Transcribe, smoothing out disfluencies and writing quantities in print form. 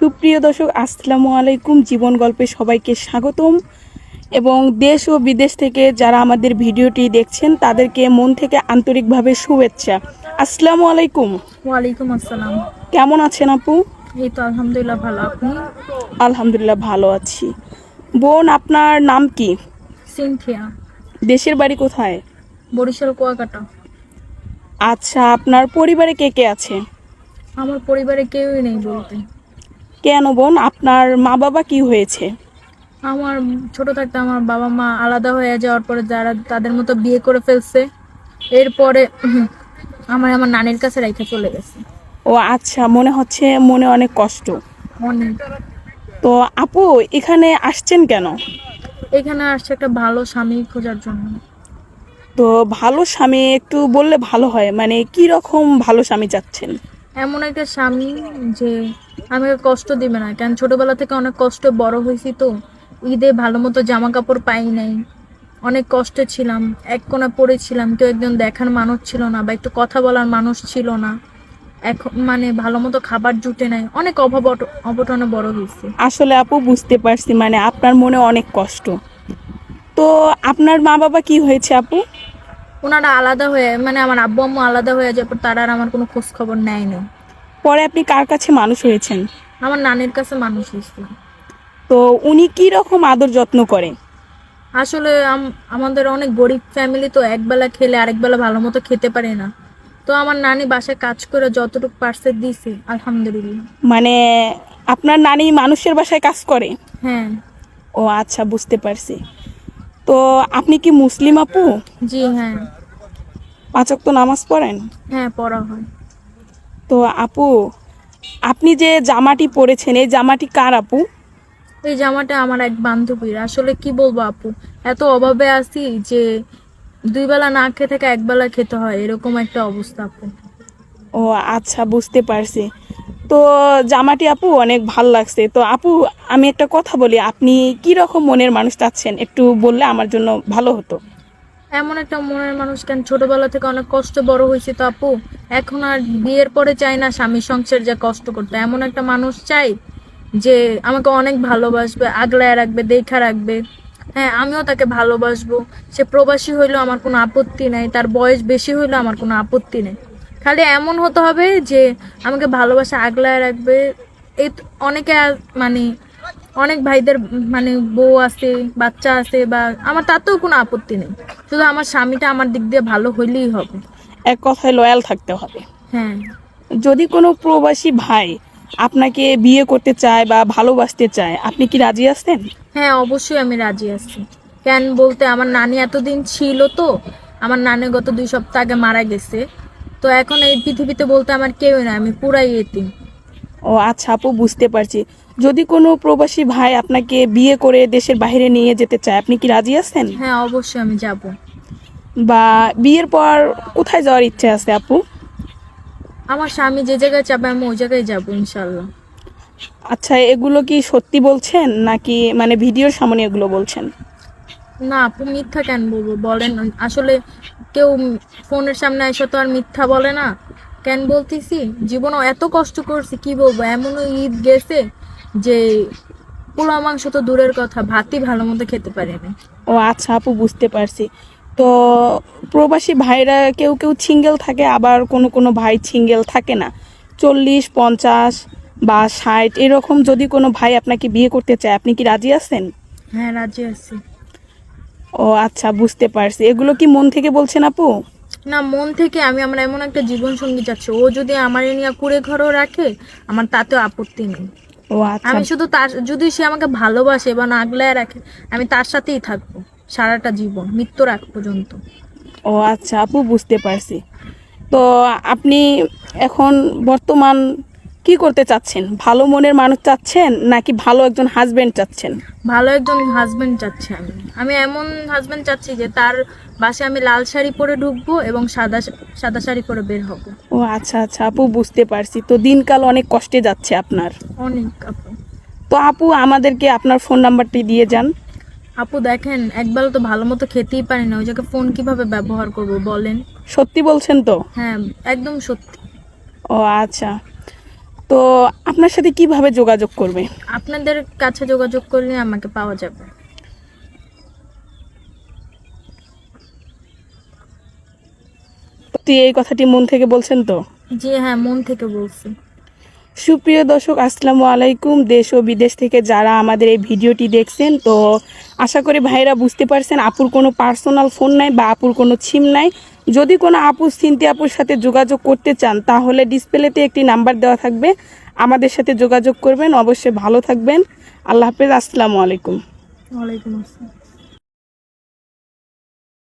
সুপ্রিয় দর্শক, আসসালামু আলাইকুম। জীবন গল্পে সবাইকে স্বাগতম এবং দেশ ও বিদেশ থেকে যারা আমাদের ভিডিওটি দেখছেন তাদেরকে মন থেকে আন্তরিকভাবে শুভেচ্ছা। আসসালামু আলাইকুম। ওয়ালাইকুম আসসালাম। কেমন আছেন আপু? এই তো আলহামদুলিল্লাহ ভালো। আপনি? আলহামদুলিল্লাহ ভালো আছি। বোন, আপনার নাম কি? সিনথিয়া। দেশের বাড়ি কোথায়? বরিশাল কুয়াকাটা। আচ্ছা, আপনার পরিবারে কে কে আছে? আমার পরিবারে কেউই নেই বলতে। কেন বোন, আপনার মা বাবা কি হয়েছে? আমার ছোট থাকতে আমার বাবা মা আলাদা হয়ে যাওয়ার পরে যারা তাদের মতো বিয়ে করে ফেলছে, এরপরে আমার নানির কাছে রেখে চলে গেছে। ও আচ্ছা, মনে হচ্ছে মনে অনেক কষ্ট। অনেক। তো আপু, এখানে আসছেন কেন? এখানে আসছে একটা ভালো স্বামী খোঁজার জন্য। তো ভালো স্বামী একটু বললে ভালো হয়, মানে কি রকম ভালো স্বামী চাচ্ছেন? এমন একটা স্বামী যে আমাকে কষ্ট দিবে না, কারণ ছোটবেলা থেকে অনেক কষ্ট বড় হয়েছি তো। ঈদে ভালো মতো জামা কাপড় পাই নাই, অনেক কষ্টে ছিলাম, এক কোণা পড়েছিলাম, কেউ একজন দেখার মানুষ ছিল না বা একটু কথা বলার মানুষ ছিল না। এখন মানে ভালো মতো খাবার জুটে নাই, অনেক অবটনে বড় হয়েছে। আসলে আপু বুঝতে পারছি, মানে আপনার মনে অনেক কষ্ট। তো আপনার মা বাবা কি হয়েছে আপু? ওনারা আলাদা হয়ে মানে আমার আব্বু আম্মু আলাদা হয়ে যাওয়ার পর তারা আর আমার কোনো খোঁজ খবর নেয়নি। পরে আপনি কার কাছে মানুষ হয়েছেন? আমার নানির কাছে মানুষ হয়েছে। তো উনি কি রকম আদর যত্ন করে? আসলে আমাদের অনেক গরিব ফ্যামিলি তো, একবেলা খেলে আরেকবেলা ভালো মতো খেতে পারে না। তো আমার নানি বাসায় কাজ করে যতটুকু পারছে দিছে আলহামদুলিল্লাহ। মানে আপনার নানি মানুষের বাসায় কাজ করে? হ্যাঁ। ও আচ্ছা, বুঝতে পারছি। তো আপনি কি মুসলিম আপু? জি হ্যাঁ। 5 ওয়াক্ত নামাজ পড়েন? হ্যাঁ পড়া হয়। তো আপু, আপনি যে জামাটি পরেছেন এই জামাটি কার আপু? এই জামাটা আমার এক বান্ধবীর। আসলে কি বলবো আপু, এত অভাবে আছি যে 2 বেলা না খেয়ে থেকে 1 বেলা খেতে হয়, এরকম একটা অবস্থা আপু। ও আচ্ছা, বুঝতে পারছি। তো জামাটি আপু অনেক ভাল লাগছে। তো আপু, আমি একটা কথা বলি, আপনি কি রকম মনের মানুষ চাচ্ছেন একটু বললে আমার জন্য ভালো হতো। এমন একটা মনের মানুষ, কেন ছোটবেলা থেকে অনেক কষ্ট বড় হয়েছে তো আপু, এখন আর বিয়ের পরে চাই না স্বামী সংসার যে কষ্ট করতে। এমন একটা মানুষ চাই যে আমাকে অনেক ভালোবাসবে, আগলায় রাখবে, দেখা রাখবে। হ্যাঁ, আমিও তাকে ভালোবাসবো। সে প্রবাসী হইলেও আমার কোনো আপত্তি নাই, তার বয়স বেশি হইলেও আমার কোনো আপত্তি নেই। খালি এমন হতে হবে যে আমাকে ভালোবাসা আগলায় রাখবে। এই অনেকে মানে অনেক ভাইদের মানে বউ আছে, বাচ্চা আছে, বা আমার তাতেও কোনো আপত্তি নেই। শুধু আমার স্বামীটা আমার দিক দিয়ে ভালো হইলেই হবে। এক কথায় লয়াল থাকতে হবে। হ্যাঁ। যদি কোনো প্রবাসী ভাই আপনাকে বিয়ে করতে চায় বা ভালোবাসতে চায়, আপনি কি রাজি আছেন? হ্যাঁ অবশ্যই আমি রাজি আছি। কেন বলতে, আমার নানি এতদিন ছিল তো। আমার নানি গত 2 সপ্তাহ আগে মারা গেছে। তো এখন এই পৃথিবীতে বলতে আমার কেউই না, আমি পুরাই এতিম। ও আচ্ছা আপু, বুঝতে পারছি। যদি কোনো প্রবাসী ভাই আপনাকে বিয়ে করে দেশের বাইরে নিয়ে যেতে চায়, আপনি কি রাজি আছেন? হ্যাঁ অবশ্যই আমি যাব। বা বিয়ের পর কোথায় যাওয়ার ইচ্ছে আছে আপু? আমার স্বামী যে জায়গায় যাবে আমি ওই জায়গায় যাবো ইনশাল্লাহ। আচ্ছা, এগুলো কি সত্যি বলছেন নাকি মানে ভিডিওর সামনে এগুলো বলছেন? না আপু, মিথ্যা কেন বলবো বলেন। আসলে কেউ ফোনের সামনে এসে তো আর মিথ্যা বলে না। কেন বলতেছি, জীবনও এত কষ্ট করছি, কি বলবো। এমনও ঈদ গেছে যে পোলা মাংস তো দূরের কথা, ভাতই ভালো মতো খেতে পারিনি। ও আচ্ছা আপু, বুঝতে পারছি। তো প্রবাসী ভাইরা কেউ কেউ সিঙ্গেল থাকে, আবার কোনো কোনো ভাই সিঙ্গেল থাকে না। 40, 50 বা 60 এরকম যদি কোনো ভাই আপনাকে বিয়ে করতে চায়, আপনি কি রাজি আছেন? হ্যাঁ রাজি আছি। ও আচ্ছা, বুঝতে পারছি। এগুলো কি মন থেকে বলছেন আপু? না, মন থেকে। আমরা এমন একটা জীবন সঙ্গী চাচ্ছি, ও যদি আমার নিয়ে কুড়ে ঘরও রাখে আমার তাতেও আপত্তি নেই। ও আচ্ছা। আমি শুধু তার, যদি সে আমাকে ভালোবাসে বা আগলায় রাখে, আমি তার সাথেই থাকবো সারাটা জীবন, মৃত্যুর আগ পর্যন্ত। ও আচ্ছা আপু, বুঝতে পারছি। তো আপনি এখন বর্তমান কি করতে চাচ্ছেন? ভালো মনের মানুষ চাচ্ছেন নাকি ভালো একজন হাজবেন্ড চাচ্ছেন? ভালো একজন হাজবেন্ড চাচ্ছি আমি। আমি এমন হাজবেন্ড চাচ্ছি যে তার বাসায় আমি লাল শাড়ি পরে ঢুকবো এবং সাদা সাদা শাড়ি পরে বের হব। ও আচ্ছা আচ্ছা আপু, বুঝতে পারছি। তো দিনকাল অনেক কষ্টে যাচ্ছে আপনার। অনেক আপু। তো আপু, আমাদেরকে আপনার ফোন নাম্বারটি দিয়ে যান। আপু দেখেন, একবেলা তো ভালো মতো খেতেই পারি না, ওই জায়গায় ফোন কিভাবে ব্যবহার করব বলেন। সত্যি বলছেন তো? হ্যাঁ একদম সত্যি। ও আচ্ছা। তো আপনার সাথে কিভাবে যোগাযোগ করবে? আপনাদের কাছে যোগাযোগ করলে আমাকে পাওয়া যাবে। তুই এই কথাটি মন থেকে বলছেন তো? জি হ্যাঁ, মন থেকে বলছি। সুপ্রিয় দর্শক, আসসালামু আলাইকুম। দেশ ও বিদেশ থেকে যারা আমাদের এই ভিডিওটি দেখছেন, তো আশা করি ভাইরা বুঝতে পারছেন আপুর কোনো পার্সোনাল ফোন নাই বা আপুর কোনো সিম নাই। যদি কোনো আপু সিনতি আপুর সাথে যোগাযোগ করতে চান তাহলে ডিসপ্লেতে একটি নাম্বার দেওয়া থাকবে, আমাদের সাথে যোগাযোগ করবেন। অবশ্যই ভালো থাকবেন। আল্লাহ হাফেজ। আসসালামু আলাইকুম। ওয়ালাইকুম আসসালাম।